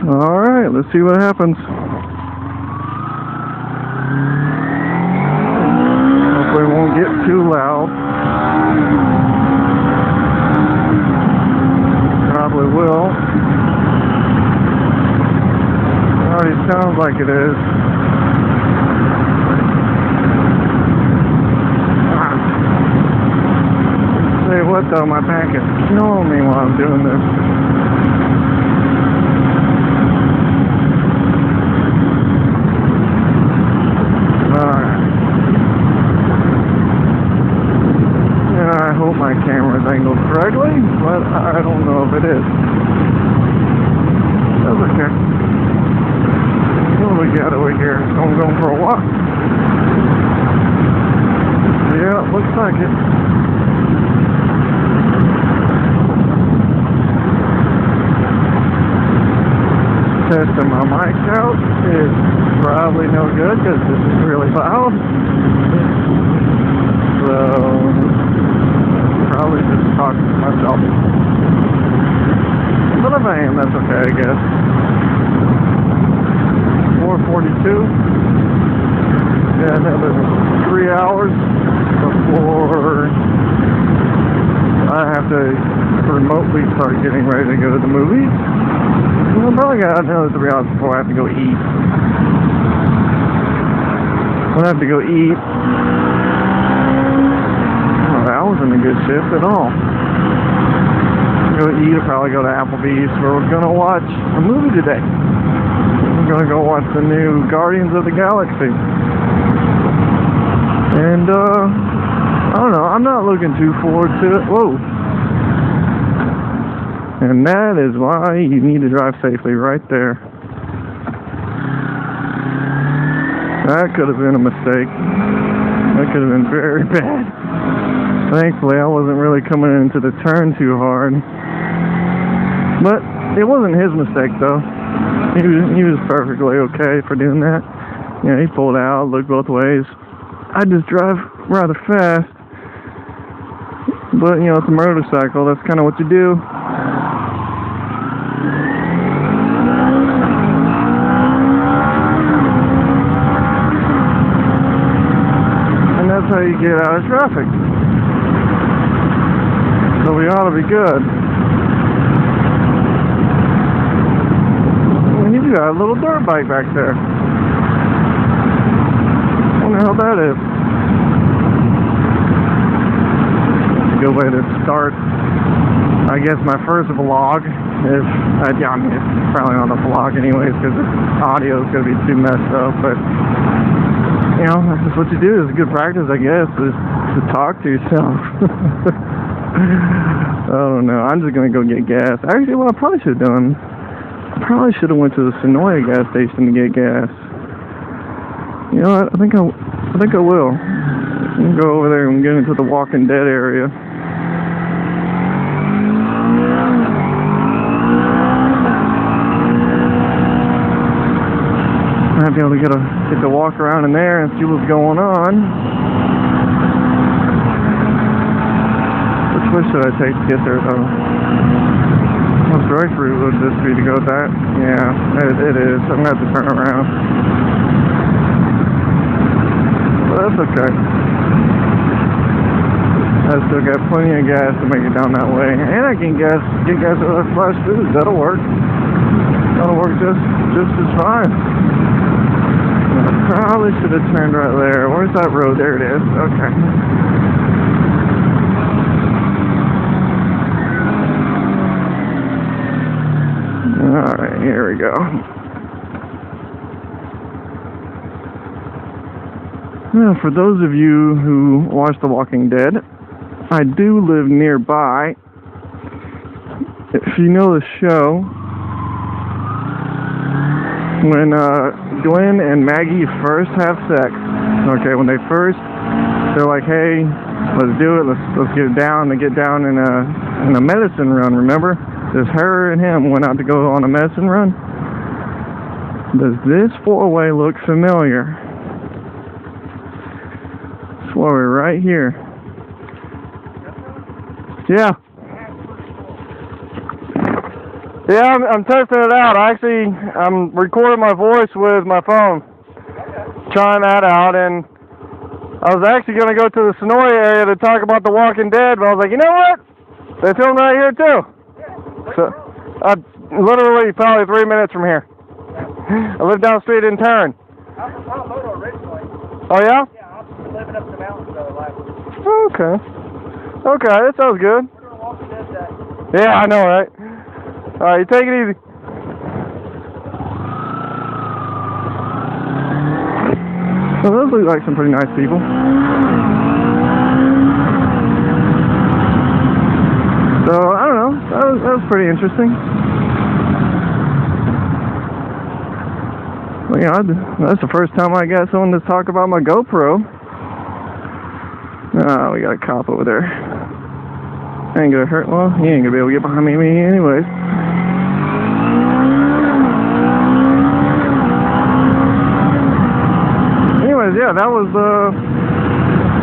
Alright, let's see what happens. Hopefully it won't get too loud. Probably will. It already sounds like it is. Say what though, my back is killing me while I'm doing this. I hope my camera's angled correctly, but I don't know if it is. That's okay. What do we got over here? I'm going for a walk. Yeah, looks like it. Testing my mic out is probably no good because this is really loud. So probably just talking to myself. But if I am, that's okay, I guess. 4:42. Yeah, another 3 hours before I have to remotely start getting ready to go to the movies. Well, I probably got another 3 hours before I have to go eat. When I have to go eat, I wasn't a good shift at all. Go eat, I'll probably go to Applebee's. We're gonna watch a movie today. We're gonna go watch the new Guardians of the Galaxy. And I don't know, I'm not looking too forward to it. Whoa. And that is why you need to drive safely right there. That could have been a mistake. That could have been very bad. Thankfully, I wasn't really coming into the turn too hard. But it wasn't his mistake, though. He was perfectly okay for doing that. You know, he pulled out, looked both ways. I just drive rather fast. But, you know, it's a motorcycle. That's kind of what you do. And that's how you get out of traffic. So we ought to be good. And you got a little dirt bike back there. I wonder how that is. Good way to start, I guess, my first vlog. If I mean, it's probably not a vlog anyways because the audio is going to be too messed up. But you know, that's just what you do. It's good practice, I guess, is to talk to yourself. I don't know. I'm just gonna go get gas. Actually, what I probably should have done, I probably should have went to the Sonoya gas station to get gas. You know what? I think I will. I'm gonna go over there and get into the Walking Dead area. I might be able to get to walk around in there and see what's going on. Which should I take to get there, though? Most direct route would just be to go that. Yeah, it is. I'm going to have to turn around. But that's okay. I still got plenty of gas to make it down that way. And I can get gas at that Flash Foods. That'll work. That'll work just as fine. I probably should have turned right there. Where's that road? There it is. Okay. Alright, here we go. Now, for those of you who watch The Walking Dead, I do live nearby. If you know the show, when Glenn and Maggie first have sex, okay, when they're like, hey, let's do it, let's get it down, and get down in a medicine run, remember? Just her and him went out to go on a medicine run. Does this four-way look familiar? This four-way right here. Yeah. Yeah, I'm testing it out. I'm recording my voice with my phone. Trying that out, and I was actually going to go to the Sonoy area to talk about The Walking Dead, but I was like, you know what? They film right here too. So, literally probably 3 minutes from here. I live down the street in Tarrant. I'm from Colorado originally. Oh yeah? Yeah, I'm living up in the mountains though. Okay. Okay, that sounds good. We're doing Walking Dead Day. Yeah, I know, right? Alright, you take it easy. Well, those look like some pretty nice people. So, I don't know. That was pretty interesting. Well, you know, that's the first time I got someone to talk about my GoPro. Oh, we got a cop over there. Ain't gonna hurt. Well, he ain't gonna be able to get behind me anyways. Anyways, yeah, that was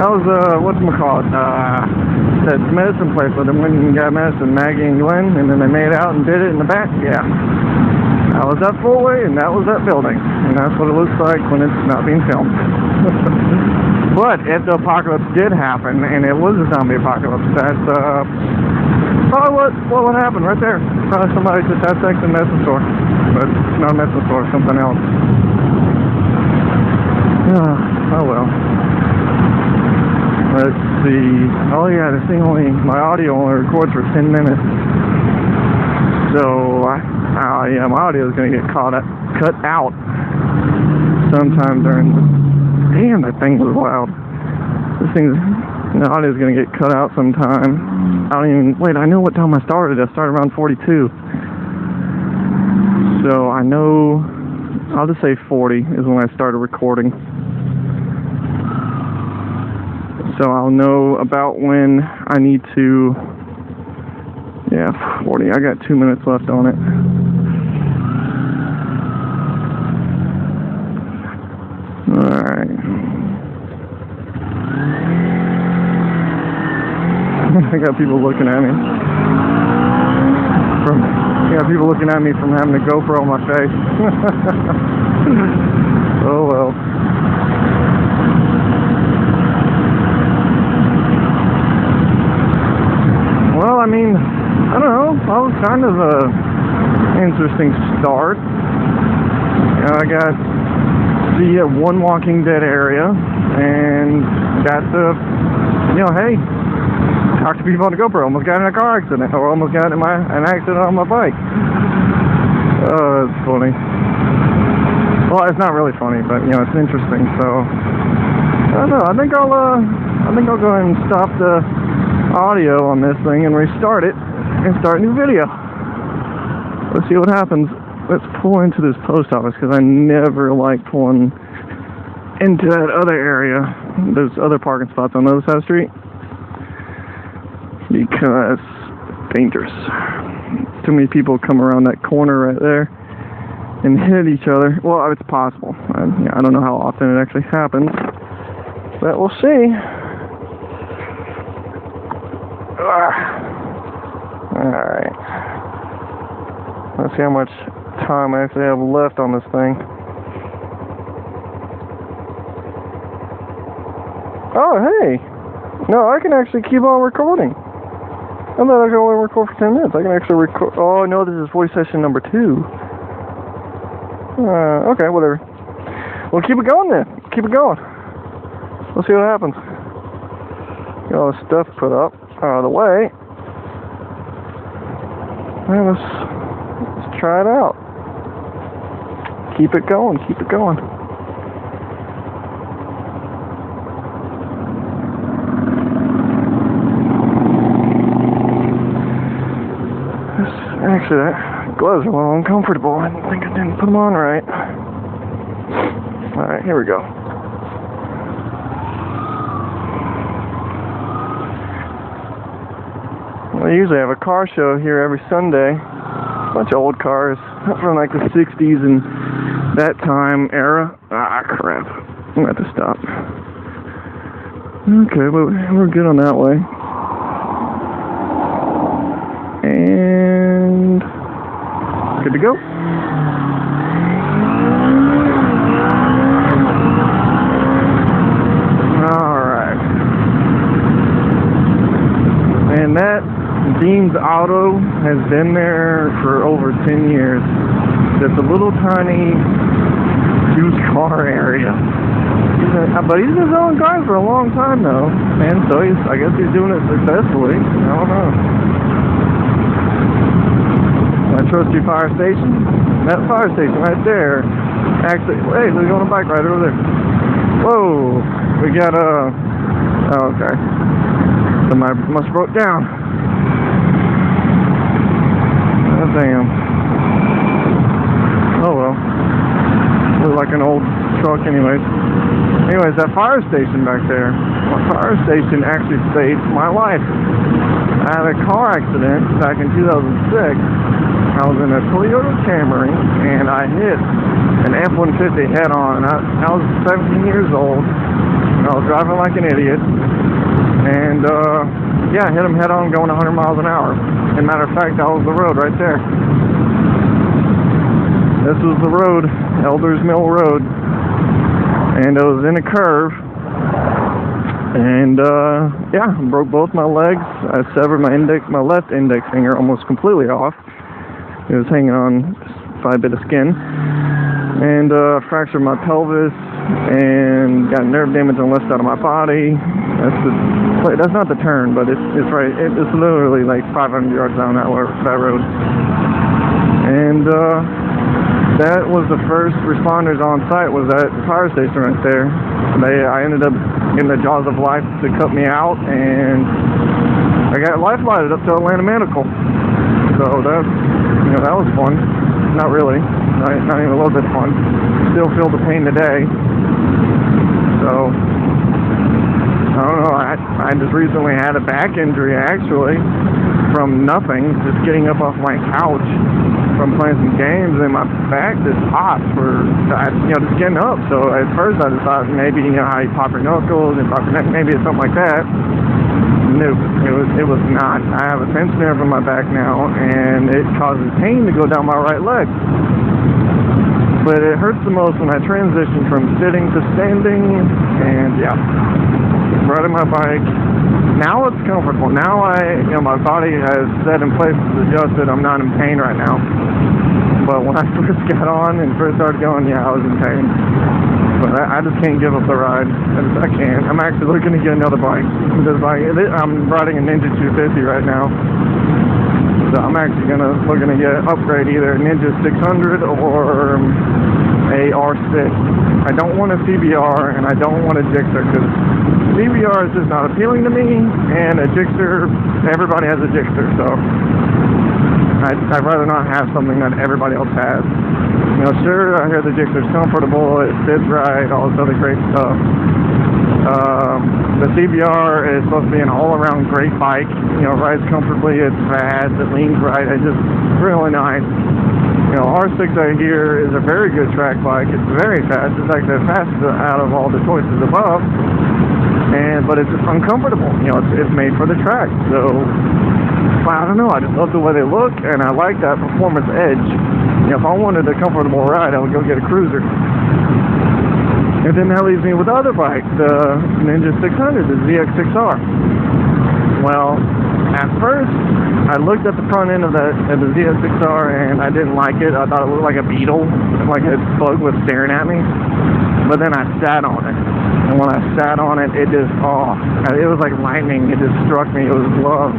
whatchamacallit, that medicine place where they went and got medicine, Maggie and Glenn, and then they made out and did it in the back. Yeah. That was that four-way, and that was that building. And that's what it looks like when it's not being filmed. But if the apocalypse did happen, and it was a zombie apocalypse, that's probably what would happen right there. Probably somebody just had sex in a medicine store. But it's not a medicine store, something else. Oh well. Let's see. Oh yeah, this thing my audio only records for 10 minutes. So, yeah, my audio is going to get cut out sometime during the... Damn, that thing was loud. The audio is going to get cut out sometime. I don't even... Wait, I know what time I started. I started around 42. So, I know... I'll just say 40 is when I started recording. So, I'll know about when I need to... Yeah, 40. I got 2 minutes left on it. Alright. I got people looking at me. From having a GoPro on my face. Oh well. Well, I mean, I don't know. That was kind of a interesting start. I got the one Walking Dead area, and got the, hey, talk to people on the GoPro. Almost got in a car accident, or almost got in an accident on my bike. Oh, it's funny. Well, it's not really funny, but it's interesting. So I don't know. I think I'll go ahead and stop the audio on this thing and restart it and start a new video. Let's see what happens. Let's pull into this post office, because I never like pulling into that other area, those other parking spots on the other side of the street, because it's dangerous. Too many people come around that corner right there and hit each other. Well, it's possible. I don't know how often it actually happens, but we'll see. Alright. Let's see how much time I actually have left on this thing. Oh, hey! No, I can actually keep on recording. I thought I could only record for 10 minutes. I can actually record... Oh, no, this is voice session number 2. Okay, whatever. We'll keep it going then. Keep it going. We'll see what happens. Get all this stuff put up out of the way. And let's try it out. Keep it going. Keep it going. Actually, that gloves are a little uncomfortable. I think I didn't put them on right. Alright, here we go. Well, I usually have a car show here every Sunday. A bunch of old cars from like the 60s and that time era. Ah, crap. I'm going to have to stop. Okay, but we're good on that way. And Good to go. Alright. And that Dean's Auto has been there for over 10 years. It's a little tiny used car area. But he's been selling cars for a long time though. And so I guess he's doing it successfully. I don't know. My trusty fire station. That fire station right there. Actually, hey, there's on a bike right over there. Whoa. We got oh, okay. Somebody must have broke down. Oh, damn. Oh well. Looks like an old truck anyways. Anyways, that fire station back there, my fire station actually saved my life. I had a car accident back in 2006. I was in a Toyota Camry and I hit an F-150 head on. I was 17 years old. I was driving like an idiot. And yeah, I hit him head on going 100 miles an hour. As a matter of fact, that was the road right there. This was the road, Elders Mill Road, and it was in a curve, and yeah, broke both my legs. I severed my left index finger almost completely off. It was hanging on by a bit of skin, and fractured my pelvis, and got nerve damage on the left side of my body. That's not the turn, but it's right. It's literally like 500 yards down that road, and that was the first responders on site, was that fire station right there. I ended up getting the jaws of life to cut me out, and I got life flighted up to Atlanta Medical. So that, that was fun. Not really, not even a little bit fun. Still feel the pain today. So I don't know. I just recently had a back injury actually from nothing, just getting up off my couch from playing some games, and my back just popped for, just getting up. So at first I just thought maybe, how you pop your knuckles and pop your neck, maybe it's something like that. Nope, it was not. I have a pinched nerve in my back now, and it causes pain to go down my right leg. But it hurts the most when I transition from sitting to standing, and yeah, riding my bike. Now it's comfortable. Now my body has set in place, it's adjusted. I'm not in pain right now. But when I first got on and first started going, yeah, I was in pain. But I just can't give up the ride. I can't. I'm actually looking to get another bike. I'm riding a Ninja 250 right now. So I'm actually looking to get upgrade either a Ninja 600 or a R6. I don't want a CBR and I don't want a Gixxer, because CBR is just not appealing to me, and a Gixxer, everybody has a Gixxer, so I'd rather not have something that everybody else has. Sure, I hear the Gixxer's comfortable, it fits right, all this other great stuff. The CBR is supposed to be an all-around great bike. Rides comfortably, it's fast, it leans right, it's just really nice. R6 I hear is a very good track bike. It's very fast. It's like the fastest out of all the choices above. But it's uncomfortable. It's made for the track. So I don't know. I just love the way they look, and I like that performance edge. If I wanted a comfortable ride, I would go get a cruiser. And then that leaves me with the other bike, the Ninja 600, the ZX6R. Well, at first, I looked at the front end of the ZX6R and I didn't like it. I thought it looked like a beetle, like a bug was staring at me. But then I sat on it. And when I sat on it, it was like lightning. It just struck me. It was love.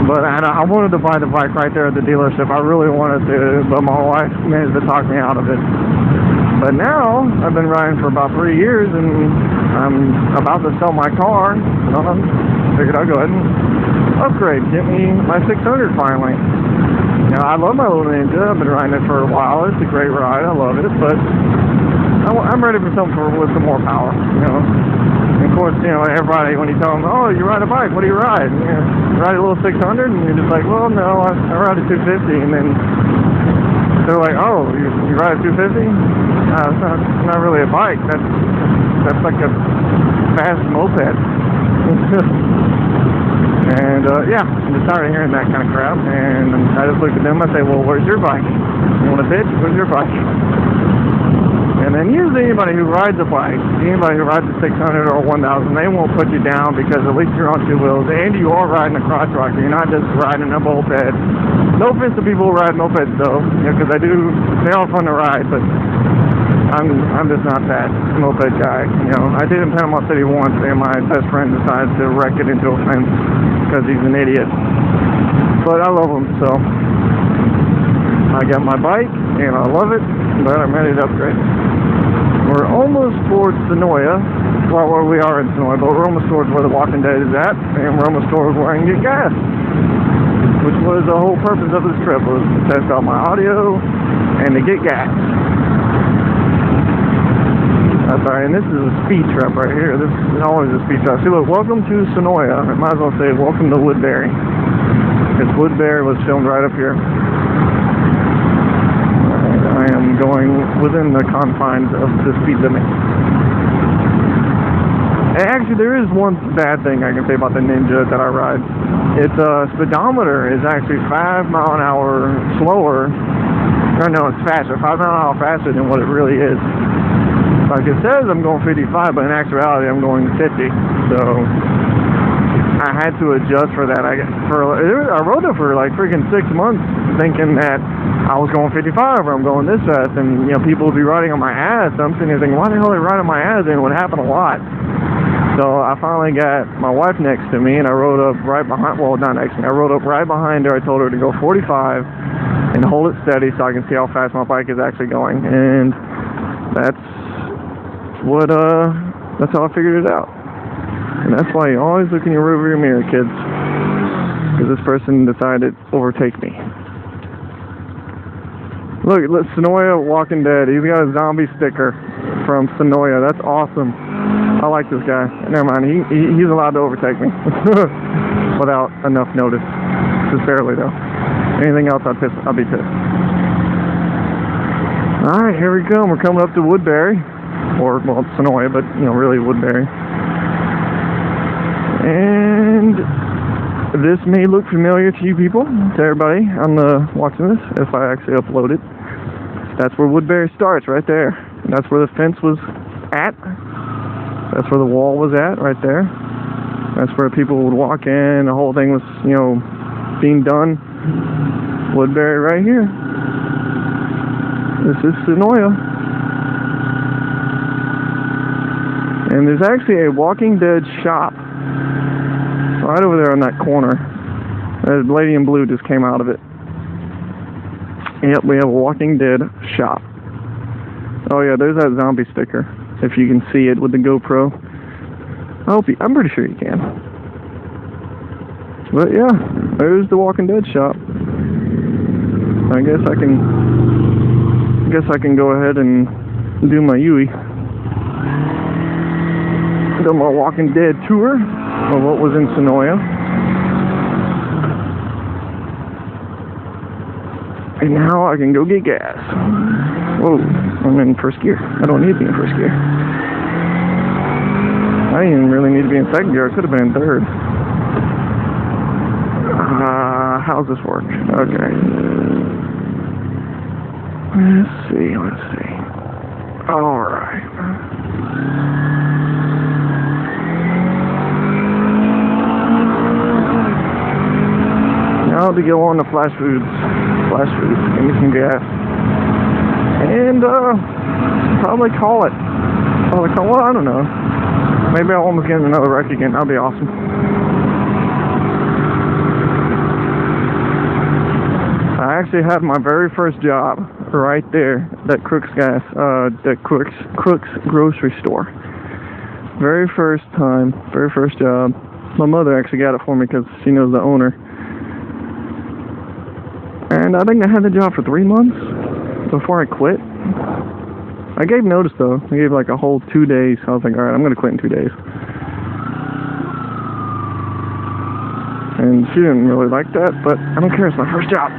But I wanted to buy the bike right there at the dealership. I really wanted to, but my wife managed to talk me out of it. But now, I've been riding for about 3 years, and I'm about to sell my car. So I figured I'd go ahead and upgrade, get me my 600 finally. I love my little Ninja. I've been riding it for a while. It's a great ride. I love it, but I'm ready for something with some more power. And of course, everybody, when you tell them, oh, you ride a bike, what do you ride? And, you ride a little 600, and you're just like, well, no, I ride a 250, and then they're like, oh, you ride a 250? It's not really a bike. That's like a fast moped. And yeah, I'm just tired of hearing that kind of crap. And I just looked at them. I say, well, where's your bike? You want a bitch? Where's your bike? And then usually anybody who rides a bike, anybody who rides a 600 or 1000, they won't put you down because at least you're on two wheels and you are riding a crotch rocker. You're not just riding a moped. No offense to people who ride mopeds though, because they are fun to ride, but I'm just not that moped guy. You know, I did in Panama City once, and my best friend decided to wreck it into a fence because he's an idiot. But I love him, so I got my bike, and I love it, but I'm ready to upgrade. We're almost towards Sonoya, well, where we are in Sonoya, but we're almost towards where the Walking Dead is at, and we're almost towards where I can get gas, which was the whole purpose of this trip, was to test out my audio and to get gas. That's alright, and this is a speed trap right here. This is always a speed trap. See, look, welcome to Sonoya. I might as well say welcome to Woodbury, because Woodbury was filmed right up here. I am going within the confines of the speed limit. And actually, there is one bad thing I can say about the Ninja that I ride. Its speedometer is actually 5 miles an hour slower. Or no, it's faster. 5 miles an hour faster than what it really is. Like it says I'm going 55, but in actuality I'm going 50. So I had to adjust for that. I rode it for like freaking 6 months thinking that I was going 55 or I'm going this fast, and you know, people would be riding on my ass. I'm sitting there thinking, why the hell are they riding on my ass? And it would happen a lot. So I finally got my wife next to me, and I rode up right behind, well, not next to me, I rode up right behind her. I told her to go 45 and hold it steady so I can see how fast my bike is actually going. And that's how I figured it out. And that's why you always look in your rearview mirror, kids, because this person decided to overtake me. Look, Sonoya Walking Dead. He's got a zombie sticker from Sonoya. That's awesome. I like this guy. Never mind. He's allowed to overtake me without enough notice. Just barely, though. Anything else, I'll be pissed. All right, here we go. We're coming up to Woodbury, or well, Sonoya, but you know, really Woodbury. And this may look familiar to you people, to everybody on the watching this, if I actually upload it. That's where Woodbury starts, right there. And that's where the fence was at. That's where the wall was at, right there. That's where people would walk in. The whole thing was, you know, being done. Woodbury right here. This is Sonoya. And there's actually a Walking Dead shop right over there on that corner. The lady in blue just came out of it. Yep, we have a Walking Dead shop. Oh yeah, there's that zombie sticker. If you can see it with the GoPro. I'm pretty sure you can. But yeah, there's the Walking Dead shop. I guess I can go ahead and do my Yui. Do my Walking Dead tour of what was in Sonoya. And now I can go get gas. Whoa, I'm in first gear. I don't need to be in first gear. I didn't even really need to be in second gear. I could have been in third. How's this work? Okay. Let's see. Alright. Now to go on to Flash Foods. Give me some gas. And, probably call it. Well, I don't know. Maybe I'll almost get in another wreck again. That'll be awesome. I actually had my very first job right there. That Crooks grocery store. Very first job. My mother actually got it for me because she knows the owner. And I think I had the job for 3 months before I quit. I gave notice though. I gave like a whole 2 days. I was like, alright, I'm going to quit in 2 days. And she didn't really like that, but I don't care. It's my first job.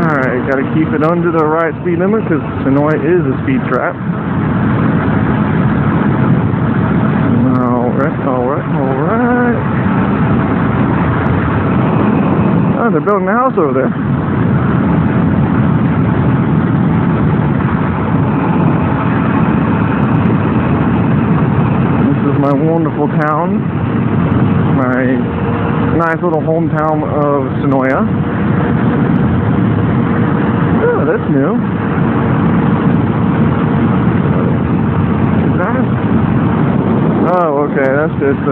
Alright, got to keep it under the right speed limit because Sonoya is a speed trap. building a house over there. This is my wonderful town. My nice little hometown of Sonoya. Oh, that's new. Is that? Oh, okay, that's just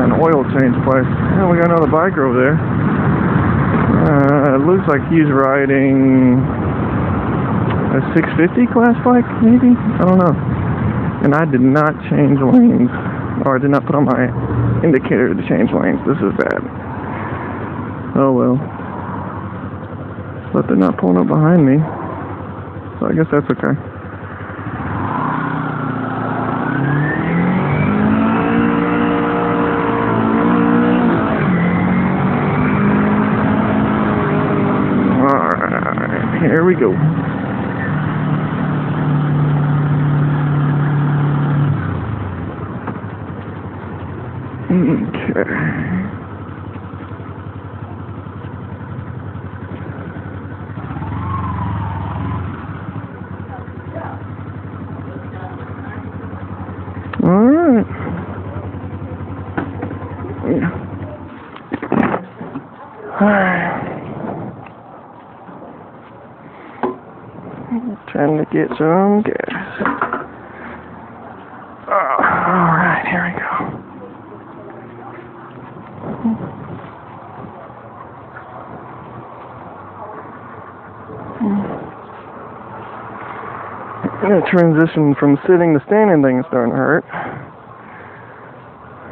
an oil change place. Oh, we got another biker over there. It looks like he's riding a 650 class bike, maybe? I don't know. And I did not change lanes, or I did not put on my indicator to change lanes. This is bad. Oh well. But they're not pulling up behind me, so I guess that's okay. Alright, here we go. Okay. Alright. Yeah. Alright. Trying to get some gas. Alright, here we go. The transition from sitting to standing thing is starting to hurt.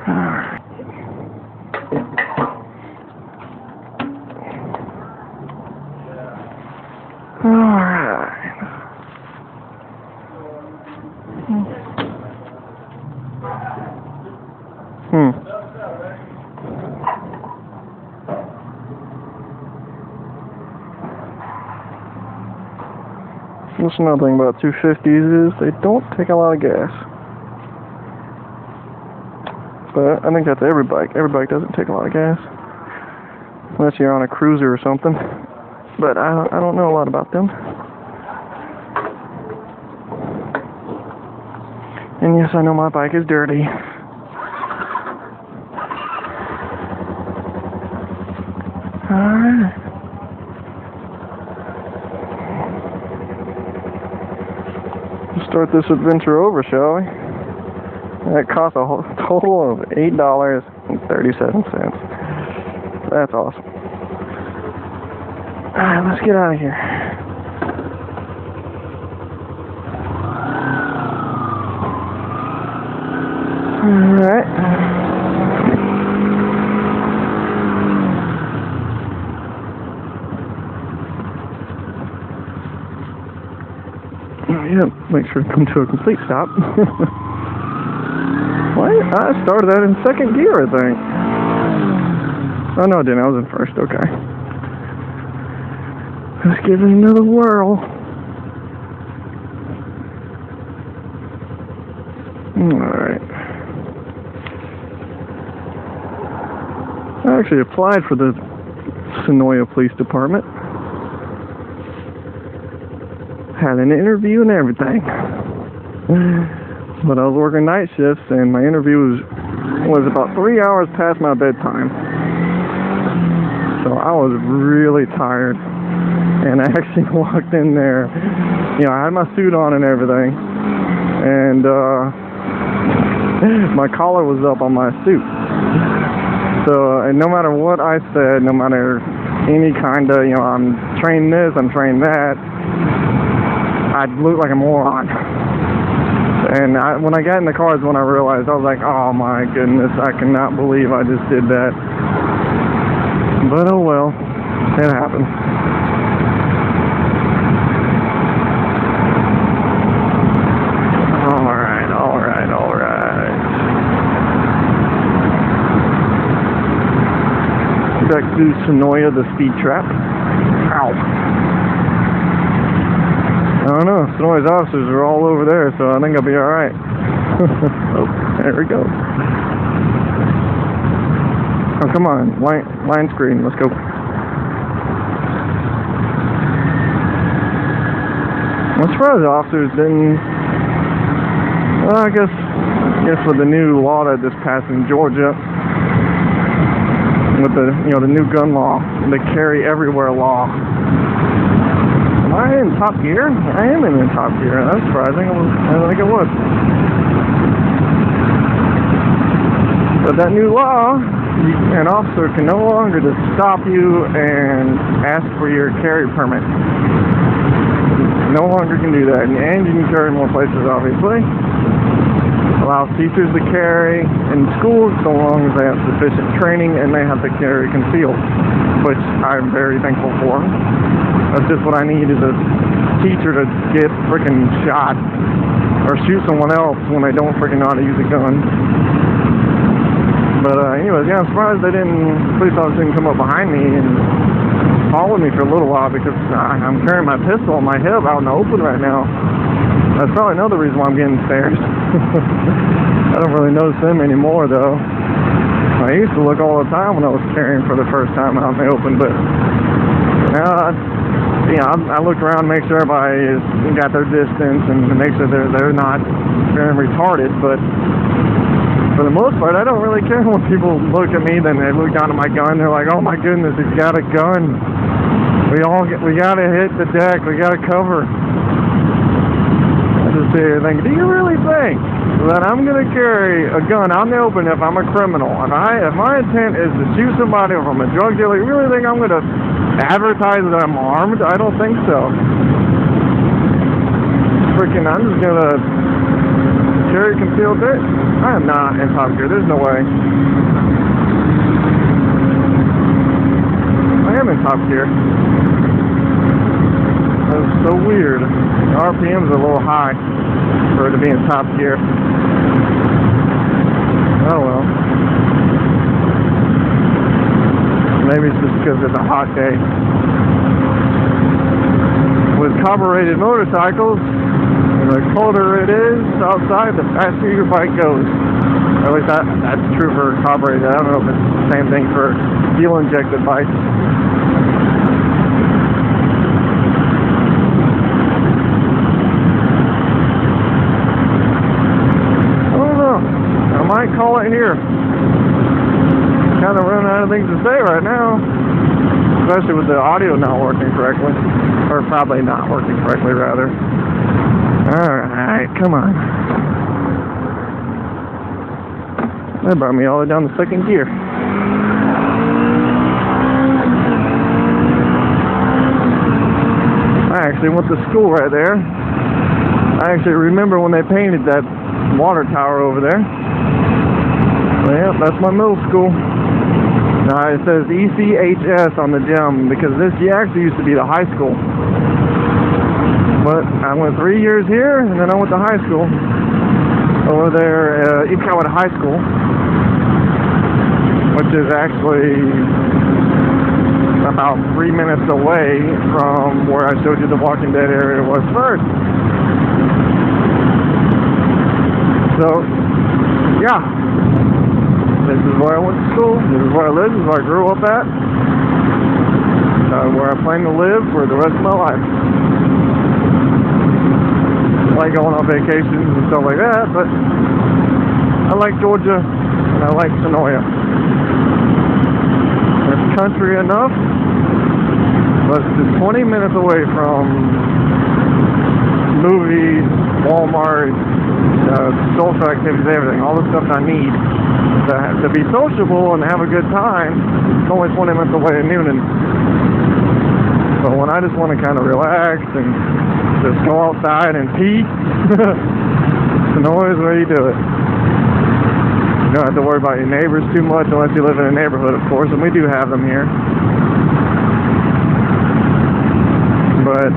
Alright. Alright. That's another thing about 250s is they don't take a lot of gas. But I think that's every bike. Every bike doesn't take a lot of gas. Unless you're on a cruiser or something. But I don't know a lot about them. And yes, I know my bike is dirty. Alright. Start this adventure over, shall we? That cost a total of $8.37. That's awesome. Alright, let's get out of here. Alright. Yeah, make sure to come to a complete stop. What? I started that in second gear, I think. Oh, no, I didn't. I was in first. Okay. Let's give it another whirl. Alright. I actually applied for the Sonoya Police Department. Had an interview and everything. But I was working night shifts and my interview was about 3 hours past my bedtime. So I was really tired. And I actually walked in there. You know, I had my suit on and everything. And my collar was up on my suit. So and no matter what I said, no matter any kind of, you know, I'm trained this, I'm trained that, I look like a moron. And when I got in the car is when I realized, I was like, oh my goodness, I cannot believe I just did that. But oh well, it happened. Alright, alright, alright. Back to Sonoya, the speed trap. Ow. I don't know, Sonoya's officers are all over there, so I think I'll be alright. Oh, there we go. Oh, come on, line screen, let's go. I'm surprised the officers didn't. Well, I guess with the new law that just passed in Georgia, with the the new gun law, the carry everywhere law. Am I in top gear? I am in top gear. That's surprising. I don't think it was. But that new law, an officer can no longer just stop you and ask for your carry permit. No longer can do that, and you can carry more places, obviously. Allows teachers to carry in schools so long as they have sufficient training and they have to carry concealed, which I'm very thankful for. That's just what I need, is a teacher to get freaking shot or shoot someone else when they don't freaking know how to use a gun. But anyways, yeah, I'm surprised police officers didn't come up behind me and follow me for a little while, because I'm carrying my pistol on my hip out in the open right now. That's probably another reason why I'm getting stares. I don't really notice them anymore, though. I used to look all the time when I was carrying for the first time out in the open, but now, I look around, make sure everybody got their distance, and make sure they're not very retarded. But for the most part, I don't really care when people look at me. Then they look down at my gun. They're like, "Oh my goodness, he's got a gun. We gotta hit the deck. We gotta cover." I just sit here thinking, do you really think that I'm gonna carry a gun out in the open if I'm a criminal? And if my intent is to shoot somebody, or if I'm a drug dealer, you really think I'm gonna advertise that I'm armed? I don't think so. I'm just gonna carry concealed carry. I am not in top gear. There's no way. I am in top gear. That's so weird. The RPM's a little high for it to be in top gear. Oh well. Maybe it's just because it's a hot day. With carbureted motorcycles, the colder it is outside, the faster your bike goes. At least that's true for carbureted. I don't know if it's the same thing for fuel-injected bikes. I don't know. I might call it here. Kind of running out of things to say right now. Especially with the audio not working correctly. Or probably not working correctly, rather. Alright, come on. That brought me all the way down to second gear. I actually went to school right there. I actually remember when they painted that water tower over there. Well, yeah, that's my middle school. It says ECHS on the gym, because this actually used to be the high school. But I went 3 years here, and then I went to high school over there, East Coward High School, which is actually about 3 minutes away from where I showed you the Walking Dead area was first. So, yeah. This is where I went to school. This is where I live. This is where I grew up at. Where I plan to live for the rest of my life. I like going on vacations and stuff like that, but I like Georgia and I like Sonoya. It's country enough, but it's just 20 minutes away from movies, Walmart, social activities, everything, all the stuff I need to be sociable and have a good time. It's only 20 minutes away in Noonan. But when I just want to kind of relax and just go outside and pee, Sonoya is where you do it. You don't have to worry about your neighbors too much unless you live in a neighborhood, of course, and we do have them here. But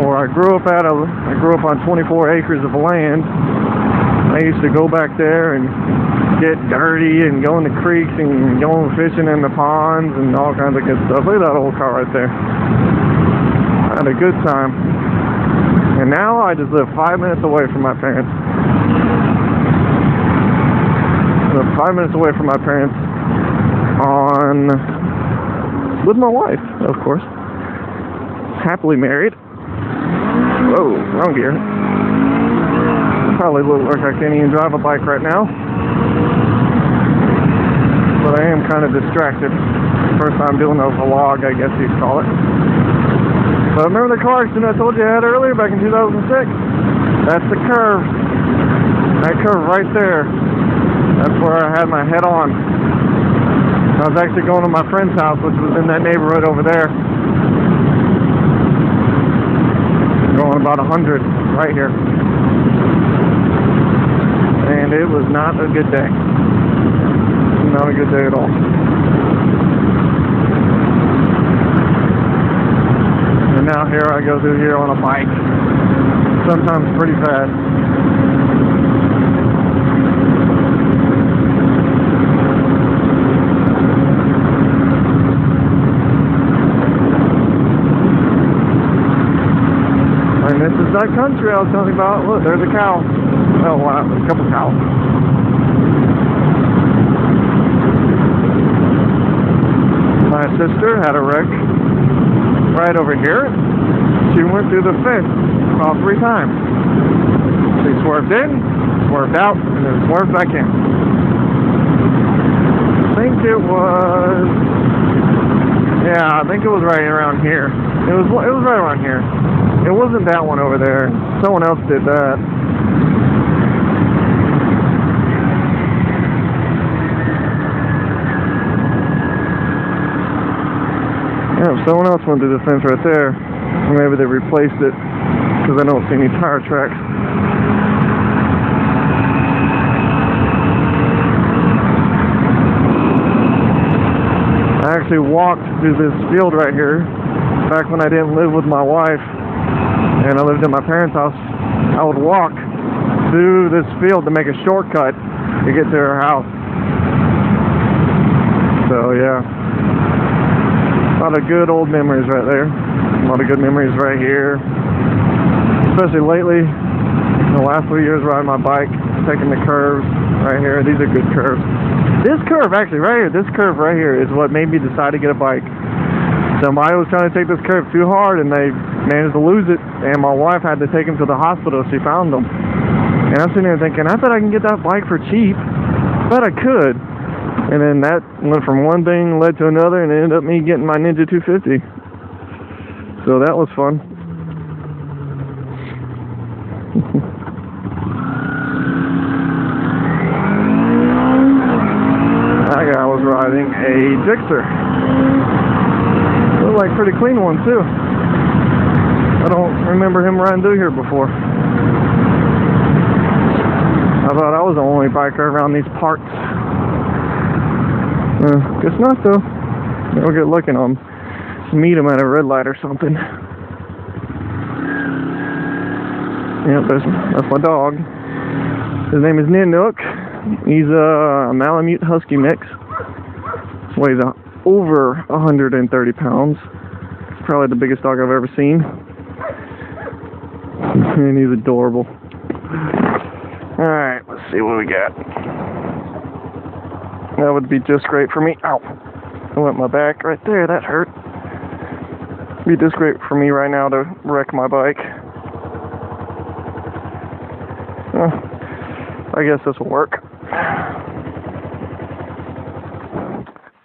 where I grew up on 24 acres of land. I used to go back there and get dirty and go in the creeks and go fishing in the ponds and all kinds of good stuff. Look at that old car right there. I had a good time. And now I just live 5 minutes away from my parents. I live 5 minutes away from my parents with my wife, of course. Happily married. Whoa, wrong gear. Probably look like I can't even drive a bike right now. But I am kind of distracted. First time doing a vlog, I guess you'd call it. But remember the car accident I told you I had earlier back in 2006? That's the curve. That curve right there. That's where I had my head on. I was actually going to my friend's house, which was in that neighborhood over there. Going about 100 right here. And it was not a good day. Not a good day at all. And now here I go through here on a bike. Sometimes pretty fast. And this is that country I was telling you about. Look, there's a cow. Oh, wow, there's a couple cows. My sister had a wreck right over here. She went through the fence about 3 times. She swerved in, swerved out, and then swerved back in. I think it was... Yeah, I think it was right around here. It was right around here. It wasn't that one over there. Someone else did that. Yeah, someone else went through the fence right there. Or maybe they replaced it because I don't see any tire tracks. I actually walked through this field right here back when I didn't live with my wife and I lived in my parents' house. I would walk through this field to make a shortcut to get to her house. So yeah, a lot of good old memories right there. A lot of good memories right here, especially lately. The last 3 years riding my bike, taking the curves right here. These are good curves. This curve actually right here, this curve right here is what made me decide to get a bike. Somebody was trying to take this curve too hard and they managed to lose it, and my wife had to take him to the hospital. She found them. And I'm sitting there thinking, I bet I can get that bike for cheap. I bet I could. And then that went from one thing led to another, and it ended up me getting my Ninja 250. So that was fun. That guy was riding a Gixxer. Looked like a pretty clean one too. I don't remember him riding through here before. I thought I was the only biker around these parts. Guess not though. We'll get looking on. Meet him at a red light or something. Yep, that's my dog. His name is Ninook. He's a Malamute Husky mix. Weighs over 130 pounds. Probably the biggest dog I've ever seen. And he's adorable. Alright, let's see what we got. That would be just great for me. Ow! I went my back right there. That hurt. Be just great for me right now to wreck my bike. I guess this will work.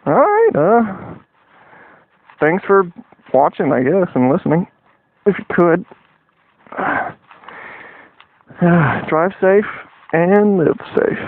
Alright, thanks for watching, I guess, and listening. If you could. Drive safe and live safe.